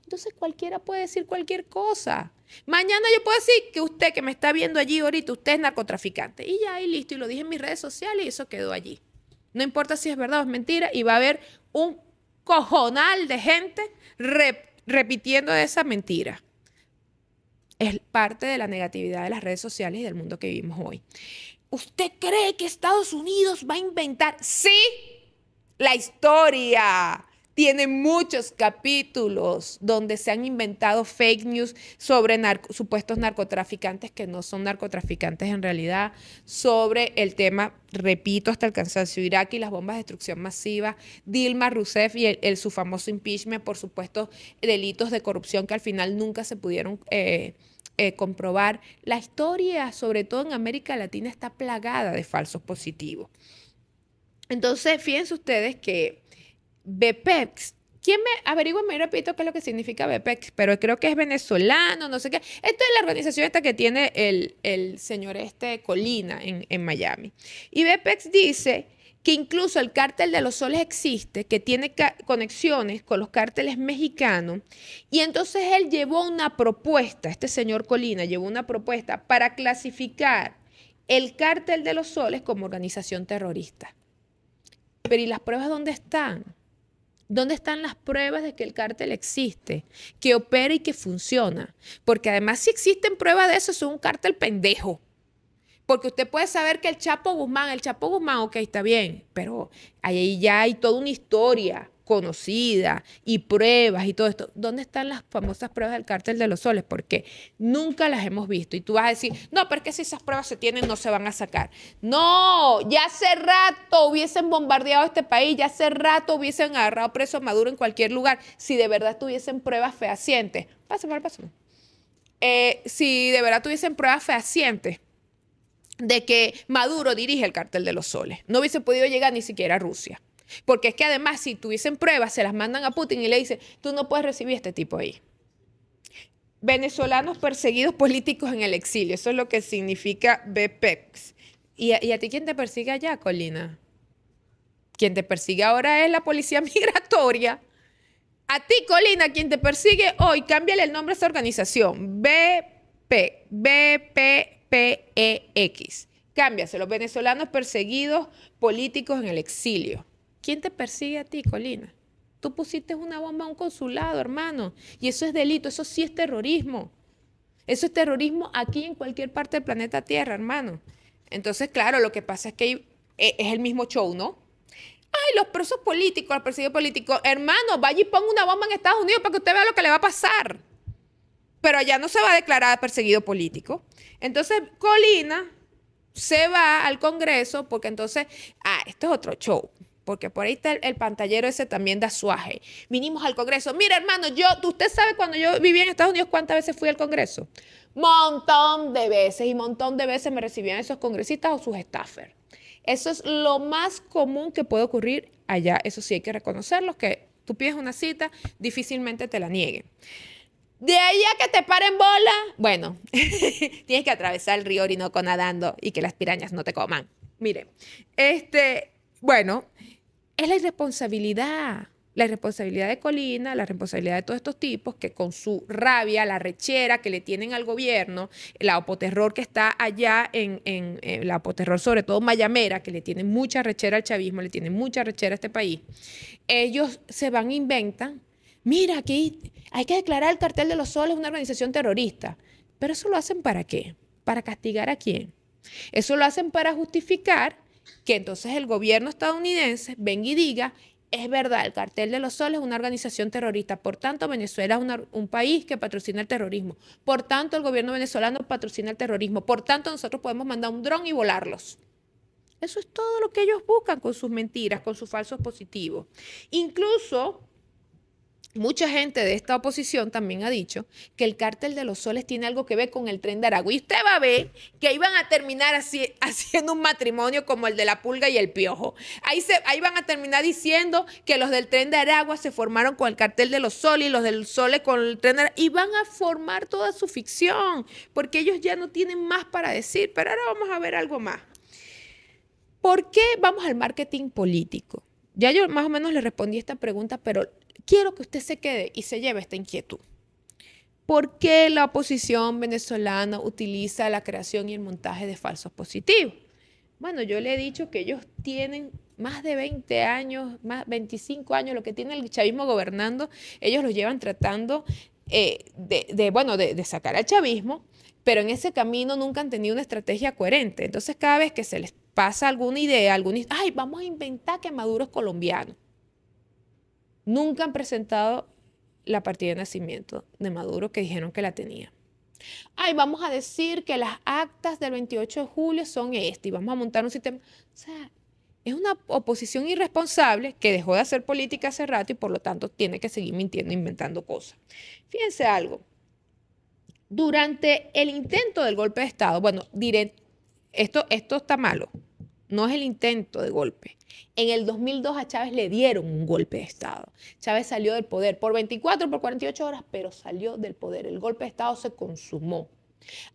A: entonces cualquiera puede decir cualquier cosa. Mañana yo puedo decir que usted que me está viendo allí ahorita, usted es narcotraficante. Y ya, y listo, y lo dije en mis redes sociales y eso quedó allí. No importa si es verdad o es mentira, y va a haber un cojonal de gente repitiendo esa mentira. Es parte de la negatividad de las redes sociales y del mundo que vivimos hoy. ¿Usted cree que Estados Unidos va a inventar? Sí, la historia. tiene muchos capítulos donde se han inventado fake news sobre supuestos narcotraficantes que no son narcotraficantes en realidad, sobre el tema, repito, hasta el cansancio, Irak y las bombas de destrucción masiva, Dilma Rousseff y su famoso impeachment por supuestos delitos de corrupción que al final nunca se pudieron comprobar. La historia, sobre todo en América Latina, está plagada de falsos positivos. Entonces, fíjense ustedes que BPEX, ¿quién me averigua? Me repito qué es lo que significa BPEX, pero creo que es venezolano, no sé qué. Esto es la organización esta que tiene el señor Colina en Miami. Y BPEX dice que incluso el cártel de los soles existe, que tiene conexiones con los cárteles mexicanos, y entonces él llevó una propuesta, este señor Colina llevó una propuesta para clasificar el cártel de los soles como organización terrorista. Pero ¿y las pruebas dónde están? ¿Dónde están las pruebas de que el cártel existe, que opera y que funciona? Porque además si existen pruebas de eso, es un cártel pendejo. Porque usted puede saber que el Chapo Guzmán, ok, está bien, pero ahí ya hay toda una historia conocida y pruebas y todo esto. ¿Dónde están las famosas pruebas del cártel de los soles? Porque nunca las hemos visto. Y tú vas a decir, no, pero es que si esas pruebas se tienen, no se van a sacar. No, ya hace rato hubiesen bombardeado este país, ya hace rato hubiesen agarrado preso a Maduro en cualquier lugar, si de verdad tuviesen pruebas fehacientes. Pásame. Si de verdad tuviesen pruebas fehacientes de que Maduro dirige el cártel de los soles. No hubiese podido llegar ni siquiera a Rusia. Porque es que además, si tuviesen pruebas, se las mandan a Putin y le dicen, tú no puedes recibir este tipo ahí. Venezolanos perseguidos políticos en el exilio. Eso es lo que significa BPEX. ¿Y a ti quién te persigue allá, Colina? Quien te persigue ahora es la policía migratoria. A ti, Colina, quien te persigue hoy, cámbiale el nombre a esa organización. BPEX. Cámbiase, los venezolanos perseguidos políticos en el exilio. ¿Quién te persigue a ti, Colina? Tú pusiste una bomba a un consulado, hermano. Y eso es delito, eso sí es terrorismo. Eso es terrorismo aquí en cualquier parte del planeta Tierra, hermano. Entonces, claro, lo que pasa es que es el mismo show, ¿no? Ay, los presos políticos, los perseguidos políticos. Hermano, vaya y ponga una bomba en Estados Unidos para que usted vea lo que le va a pasar. Pero allá no se va a declarar perseguido político. Entonces, Colina se va al Congreso porque entonces, esto es otro show. Porque por ahí está el pantallero ese también da suaje. Vinimos al Congreso. Mira, hermano, usted sabe cuando yo vivía en Estados Unidos cuántas veces fui al Congreso. Montón de veces. Y montón de veces me recibían esos congresistas o sus staffers. Eso es lo más común que puede ocurrir allá. Eso sí hay que reconocerlo, que tú pides una cita, difícilmente te la nieguen. De ahí a que te paren bola, bueno, tienes que atravesar el río Orinoco nadando y que las pirañas no te coman. Mire, bueno, es la irresponsabilidad de Colina, la responsabilidad de todos estos tipos que con su rabia, la rechera que le tienen al gobierno, la opoterror que está allá la opoterror sobre todo mayamera, que le tiene mucha rechera al chavismo, le tiene mucha rechera a este país, ellos se van e inventan, mira, aquí hay que declarar el Cartel de los Soles una organización terrorista. Pero eso lo hacen ¿para qué? ¿Para castigar a quién? Eso lo hacen para justificar que entonces el gobierno estadounidense venga y diga, es verdad, el Cartel de los Soles es una organización terrorista, por tanto Venezuela es un país que patrocina el terrorismo, por tanto el gobierno venezolano patrocina el terrorismo, por tanto nosotros podemos mandar un dron y volarlos. Eso es todo lo que ellos buscan con sus mentiras, con sus falsos positivos. Incluso mucha gente de esta oposición también ha dicho que el Cártel de los Soles tiene algo que ver con el Tren de Aragua. Y usted va a ver que iban a terminar haciendo un matrimonio como el de la pulga y el piojo. Ahí van a terminar diciendo que los del Tren de Aragua se formaron con el Cártel de los Soles y los del Soles con el Tren de Aragua. Y van a formar toda su ficción porque ellos ya no tienen más para decir. Pero ahora vamos a ver algo más. ¿Por qué vamos al marketing político? Ya yo más o menos le respondí esta pregunta, pero quiero que usted se quede y se lleve esta inquietud. ¿Por qué la oposición venezolana utiliza la creación y el montaje de falsos positivos? Bueno, yo le he dicho que ellos tienen más de 20 años, más 25 años, lo que tiene el chavismo gobernando, ellos lo llevan tratando de sacar al chavismo, pero en ese camino nunca han tenido una estrategia coherente. Entonces, cada vez que se les pasa alguna idea, vamos a inventar que Maduro es colombiano. nunca han presentado la partida de nacimiento de Maduro, que dijeron que la tenía. Ay, vamos a decir que las actas del 28 de julio son y vamos a montar un sistema. O sea, es una oposición irresponsable que dejó de hacer política hace rato y por lo tanto tiene que seguir mintiendo, inventando cosas. Fíjense algo. Durante el intento del golpe de Estado, bueno, diré, esto está malo, no es el intento de golpe. En el 2002 a Chávez le dieron un golpe de Estado. Chávez salió del poder por 24, por 48 horas, pero salió del poder. El golpe de Estado se consumó.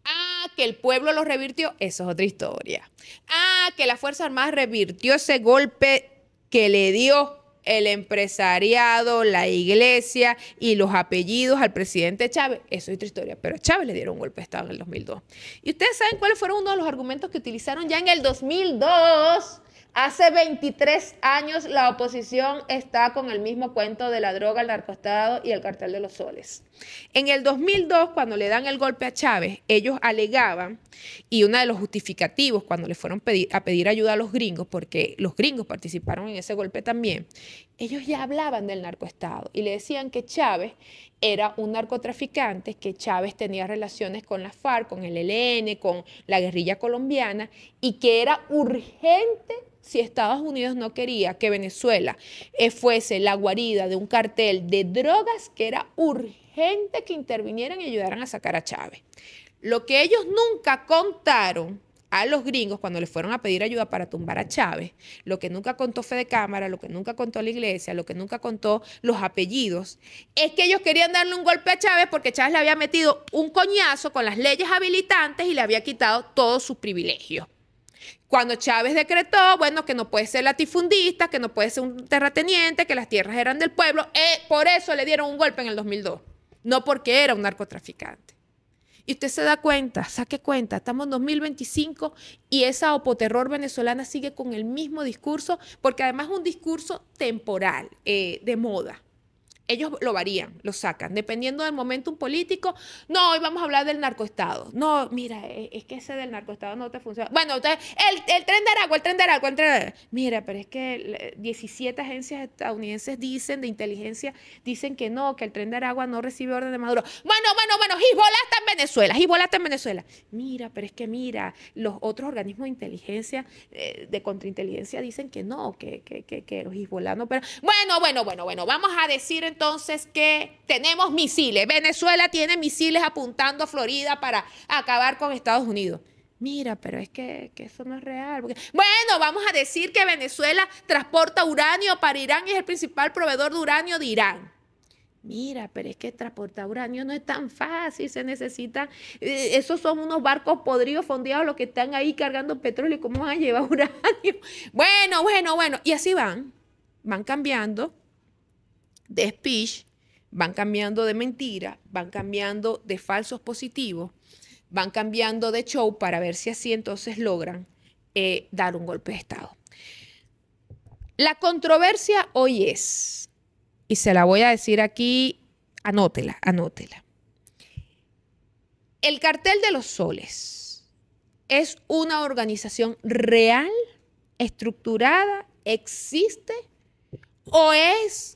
A: Ah, que el pueblo lo revirtió, eso es otra historia. Ah, que la Fuerza Armada revirtió ese golpe que le dio el empresariado, la iglesia y los apellidos al presidente Chávez, eso es otra historia, pero a Chávez le dieron un golpe de Estado en el 2002. ¿Y ustedes saben cuáles fueron uno de los argumentos que utilizaron ya en el 2002? Hace 23 años la oposición está con el mismo cuento de la droga, el narcoestado y el cartel de los soles. En el 2002, cuando le dan el golpe a Chávez, ellos alegaban, y uno de los justificativos cuando le fueron a pedir ayuda a los gringos, porque los gringos participaron en ese golpe también, ellos ya hablaban del narcoestado y le decían que Chávez era un narcotraficante, que Chávez tenía relaciones con la FARC, con el ELN, con la guerrilla colombiana y que era urgente si Estados Unidos no quería que Venezuela fuese la guarida de un cartel de drogas, que era urgente que intervinieran y ayudaran a sacar a Chávez. Lo que ellos nunca contaron a los gringos cuando les fueron a pedir ayuda para tumbar a Chávez, lo que nunca contó Fede Cámara, lo que nunca contó la iglesia, lo que nunca contó los apellidos, es que ellos querían darle un golpe a Chávez porque Chávez le había metido un coñazo con las leyes habilitantes y le había quitado todos sus privilegios. Cuando Chávez decretó, bueno, que no puede ser latifundista, que no puede ser un terrateniente, que las tierras eran del pueblo, por eso le dieron un golpe en el 2002, no porque era un narcotraficante. Y usted se da cuenta, saque cuenta, estamos en 2025 y esa opoterror venezolana sigue con el mismo discurso, porque además es un discurso temporal, de moda. Ellos lo varían, lo sacan, dependiendo del momento político. No, hoy vamos a hablar del narcoestado. No, mira, es que ese del narcoestado no te funciona. Bueno, el tren de Aragua, el tren de Aragua. Mira, pero es que 17 agencias estadounidenses dicen, de inteligencia, dicen que no, que el tren de Aragua no recibe orden de Maduro. Bueno, Hezbollah está en Venezuela, Hezbollah está en Venezuela. Mira, pero es que mira, los otros organismos de inteligencia, de contrainteligencia, dicen que no, que los Hezbollah no. Pero bueno, vamos a decir entonces que tenemos misiles. Venezuela tiene misiles apuntando a Florida para acabar con Estados Unidos. Mira, pero es que eso no es real. Porque, bueno, vamos a decir que Venezuela transporta uranio para Irán y es el principal proveedor de uranio de Irán. Mira, pero es que transportar uranio no es tan fácil, se necesita, esos son unos barcos podridos, fondeados, los que están ahí cargando petróleo, ¿cómo van a llevar uranio? Bueno, y así van cambiando de speech, van cambiando de mentira, van cambiando de falsos positivos, van cambiando de show para ver si así entonces logran dar un golpe de Estado. La controversia hoy es, y se la voy a decir aquí, anótela. El Cartel de los Soles es una organización real, estructurada, existe, o es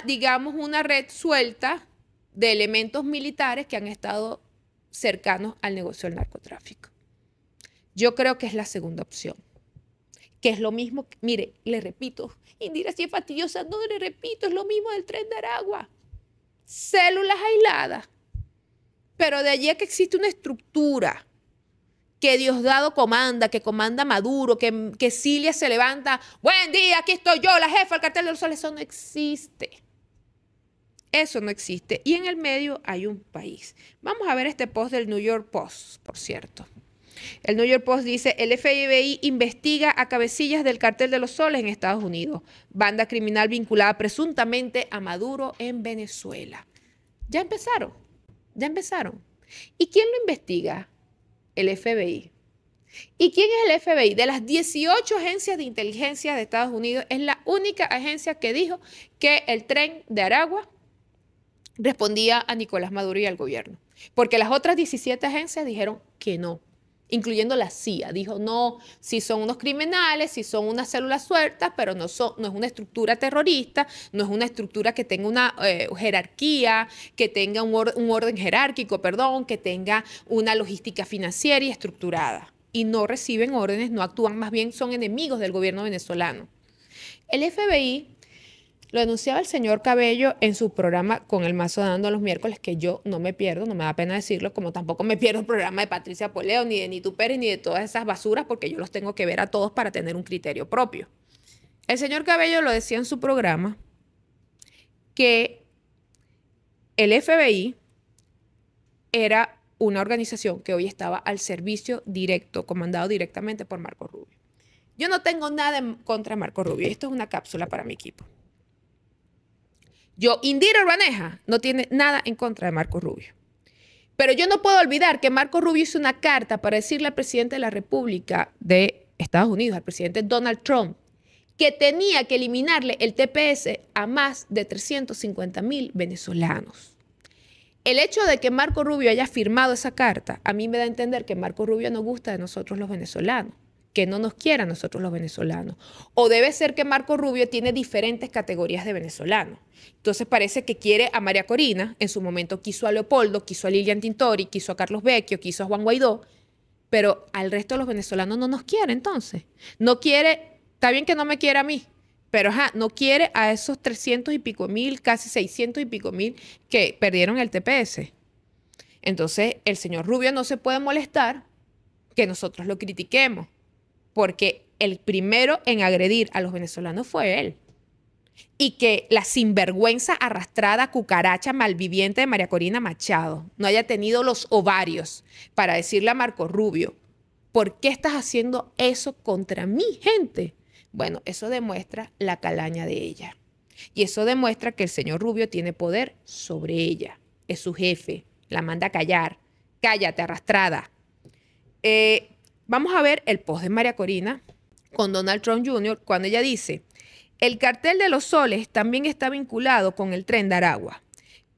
A: digamos, una red suelta de elementos militares que han estado cercanos al negocio del narcotráfico. Yo creo que es la segunda opción, que es lo mismo, mire, le repito, Indira, si es fastidiosa, no le repito, es lo mismo del tren de Aragua. Células aisladas, pero de allí a que existe una estructura que Diosdado comanda, que comanda Maduro, que Cilia se levanta, buen día, aquí estoy yo, la jefa del Cartel de los Soles, eso no existe. Eso no existe. Y en el medio hay un país. Vamos a ver este post del New York Post, por cierto. El New York Post dice, el FBI investiga a cabecillas del Cartel de los Soles en Estados Unidos, banda criminal vinculada presuntamente a Maduro en Venezuela. Ya empezaron. ¿Y quién lo investiga? El FBI. ¿Y quién es el FBI? De las 18 agencias de inteligencia de Estados Unidos, es la única agencia que dijo que el tren de Aragua respondía a Nicolás Maduro y al gobierno. Porque las otras 17 agencias dijeron que no. incluyendo la CIA. Dijo, no, si son unos criminales, si son unas células sueltas, pero no es una estructura terrorista, no es una estructura que tenga una jerarquía, que tenga un orden jerárquico, perdón, que tenga una logística financiera y estructurada. Y no reciben órdenes, no actúan, más bien son enemigos del gobierno venezolano. El FBI lo anunciaba el señor Cabello en su programa Con el Mazo Dando los miércoles, que yo no me pierdo, no me da pena decirlo, como tampoco me pierdo el programa de Patricia Poleo, ni de Nitu Pérez, ni de todas esas basuras, porque yo los tengo que ver a todos para tener un criterio propio. El señor Cabello lo decía en su programa que el FBI era una organización que hoy estaba al servicio directo, comandado directamente por Marco Rubio. Yo no tengo nada en contra de Marco Rubio. Esto es una cápsula para mi equipo. Indira Urbaneja no tiene nada en contra de Marco Rubio. Pero yo no puedo olvidar que Marco Rubio hizo una carta para decirle al presidente de la República de Estados Unidos, al presidente Donald Trump, que tenía que eliminarle el TPS a más de 350.000 venezolanos. El hecho de que Marco Rubio haya firmado esa carta, a mí me da a entender que Marco Rubio no gusta de nosotros los venezolanos, que no nos quiere a nosotros los venezolanos. O debe ser que Marco Rubio tiene diferentes categorías de venezolanos. Entonces parece que quiere a María Corina, en su momento quiso a Leopoldo, quiso a Lilian Tintori, quiso a Carlos Vecchio, quiso a Juan Guaidó, pero al resto de los venezolanos no nos quiere entonces. No quiere, está bien que no me quiera a mí, pero no quiere a esos 300 y pico mil, casi 600 y pico mil que perdieron el TPS. Entonces el señor Rubio no se puede molestar que nosotros lo critiquemos, porque el primero en agredir a los venezolanos fue él. Y que la sinvergüenza arrastrada, cucaracha malviviente de María Corina Machado no haya tenido los ovarios para decirle a Marco Rubio, ¿por qué estás haciendo eso contra mi gente? Bueno, eso demuestra la calaña de ella. Y eso demuestra que el señor Rubio tiene poder sobre ella. Es su jefe, la manda a callar. Cállate, arrastrada. Vamos a ver el post de María Corina con Donald Trump Jr. cuando ella dice, el cartel de los soles también está vinculado con el Tren de Aragua,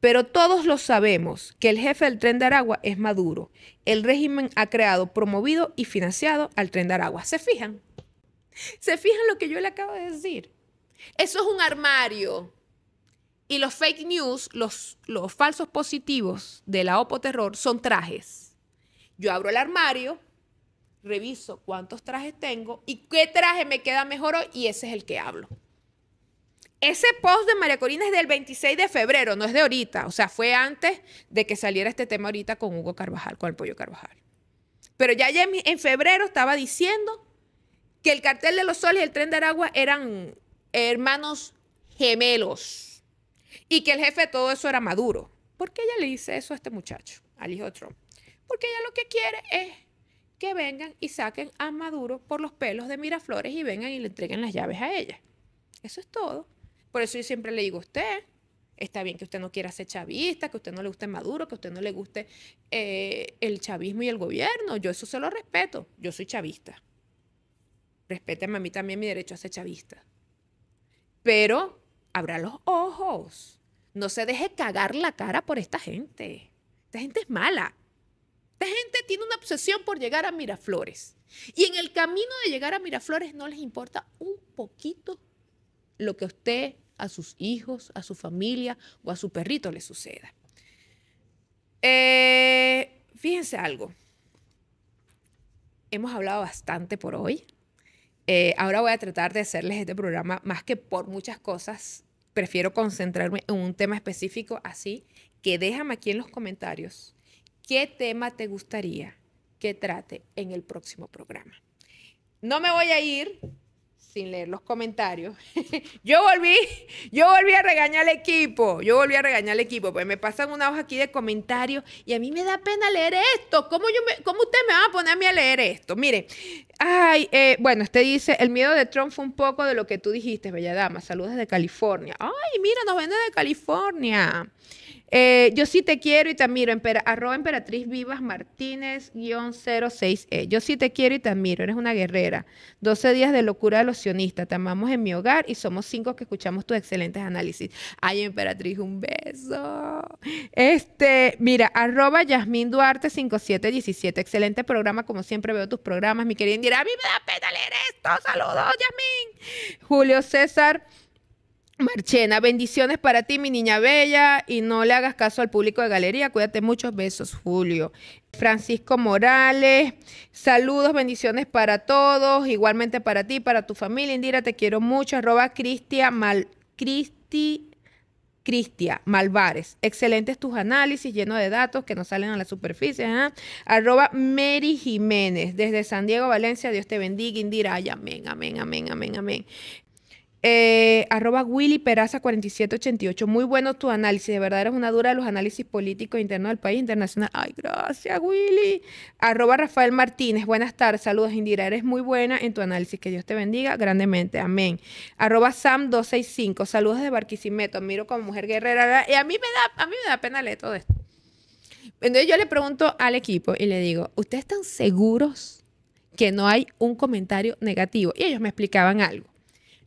A: pero todos lo sabemos que el jefe del Tren de Aragua es Maduro. El régimen ha creado, promovido y financiado al Tren de Aragua. ¿Se fijan? ¿Se fijan lo que yo le acabo de decir? Eso es un armario. Y los fake news, los falsos positivos de la Opoterror son trajes. Yo abro el armario, reviso cuántos trajes tengo y qué traje me queda mejor hoy y ese es el que hablo. Ese post de María Corina es del 26 de febrero, no es de ahorita. O sea, fue antes de que saliera este tema ahorita con Hugo Carvajal, con el Pollo Carvajal. Pero ya en febrero estaba diciendo que el cartel de los soles y el Tren de Aragua eran hermanos gemelos y que el jefe de todo eso era Maduro. ¿Por qué ella le dice eso a este muchacho, al hijo de Trump? Porque ella lo que quiere es que vengan y saquen a Maduro por los pelos de Miraflores y vengan y le entreguen las llaves a ella. Eso es todo. Por eso yo siempre le digo a usted, está bien que usted no quiera ser chavista, que a usted no le guste Maduro, que a usted no le guste el chavismo y el gobierno. Yo eso se lo respeto. Yo soy chavista. Respéteme a mí también mi derecho a ser chavista. Pero abra los ojos. No se deje cagar la cara por esta gente. Esta gente es mala. Esta gente tiene una obsesión por llegar a Miraflores. Y en el camino de llegar a Miraflores no les importa un poquito lo que a usted, a sus hijos, a su familia o a su perrito le suceda. Fíjense algo. Hemos hablado bastante por hoy. Ahora voy a tratar de hacerles este programa más que por muchas cosas. Prefiero concentrarme en un tema específico, así que déjame aquí en los comentarios qué tema te gustaría que trate en el próximo programa. No me voy a ir sin leer los comentarios. Yo volví a regañar al equipo. Pues me pasan una hoja aquí de comentarios y a mí me da pena leer esto. ¿Cómo usted me va a poner a mí a leer esto? Mire, bueno, este dice, el miedo de Trump fue un poco de lo que tú dijiste, bella dama. Saludos desde California. Ay, mira, nos ven desde California. Yo sí te quiero y te admiro. Arroba Emperatriz Vivas Martínez -06E. Yo sí te quiero y te admiro. Eres una guerrera. 12 días de locura de los sionistas. Te amamos en mi hogar y somos 5 que escuchamos tus excelentes análisis. Ay, Emperatriz, un beso. Mira, arroba Yasmín Duarte 5717. Excelente programa, como siempre veo tus programas, mi querida Indira. A mí me da pena leer esto. Saludos, Yasmín. Julio César Marchena, bendiciones para ti, mi niña bella, y no le hagas caso al público de galería. Cuídate, muchos besos, Julio. Francisco Morales, saludos, bendiciones para todos, igualmente para ti, para tu familia. Indira, te quiero mucho. Arroba Cristia Malvares. Excelentes tus análisis, llenos de datos que no salen a la superficie. Arroba Mary Jiménez, desde San Diego, Valencia. Dios te bendiga, Indira. Ay, amén, amén, amén, amén, amén. Arroba Willy Peraza 4788. Muy bueno tu análisis. De verdad eres una dura de los análisis políticos internos del país internacional. Ay, gracias, Willy. Arroba Rafael Martínez. Buenas tardes. Saludos, Indira. Eres muy buena en tu análisis. Que Dios te bendiga grandemente. Amén. Arroba Sam265. Saludos desde Barquisimeto. Admiro como mujer guerrera. Y a mí me da pena leer todo esto. Entonces yo le pregunto al equipo y le digo, ¿ustedes están seguros que no hay un comentario negativo? Y ellos me explicaban algo.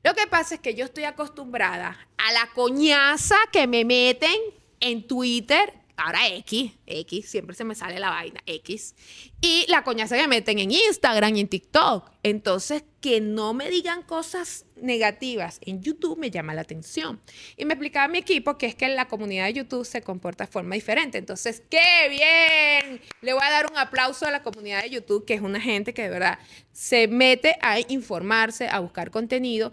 A: Lo que pasa es que yo estoy acostumbrada a la coñaza que me meten en Twitter, ahora X, siempre se me sale la vaina, X, y la coñaza que me meten en Instagram y en TikTok. Entonces, que no me digan cosas negativas en YouTube me llama la atención. Y me explicaba mi equipo que es que la comunidad de YouTube se comporta de forma diferente. Entonces, ¡qué bien! Le voy a dar un aplauso a la comunidad de YouTube, que es una gente que de verdad se mete a informarse, a buscar contenido.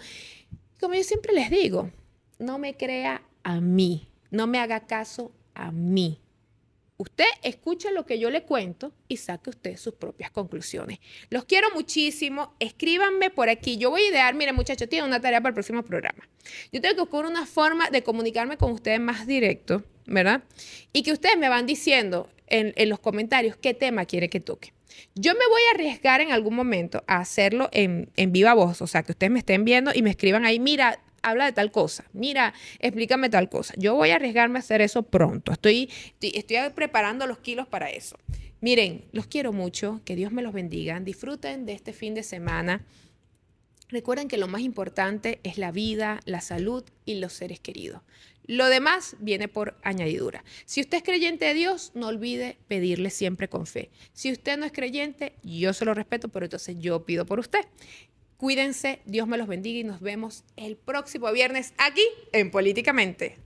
A: Como yo siempre les digo, no me crea a mí, no me haga caso a mí. Usted escucha lo que yo le cuento y saque usted sus propias conclusiones. Los quiero muchísimo. Escríbanme por aquí. Yo voy a idear, miren muchachos, tienen una tarea para el próximo programa. Yo tengo que buscar una forma de comunicarme con ustedes más directo, ¿verdad? Y que ustedes me van diciendo en los comentarios qué tema quiere que toque. Yo me voy a arriesgar en algún momento a hacerlo en viva voz. O sea, que ustedes me estén viendo y me escriban ahí, mira, habla de tal cosa, mira, explícame tal cosa. Yo voy a arriesgarme a hacer eso pronto. Estoy preparando los kilos para eso. Miren, los quiero mucho, que Dios me los bendiga. Disfruten de este fin de semana. Recuerden que lo más importante es la vida, la salud y los seres queridos. Lo demás viene por añadidura. Si usted es creyente de Dios, no olvide pedirle siempre con fe. Si usted no es creyente, yo se lo respeto, pero entonces yo pido por usted. Cuídense, Dios me los bendiga y nos vemos el próximo viernes aquí en Políticamente.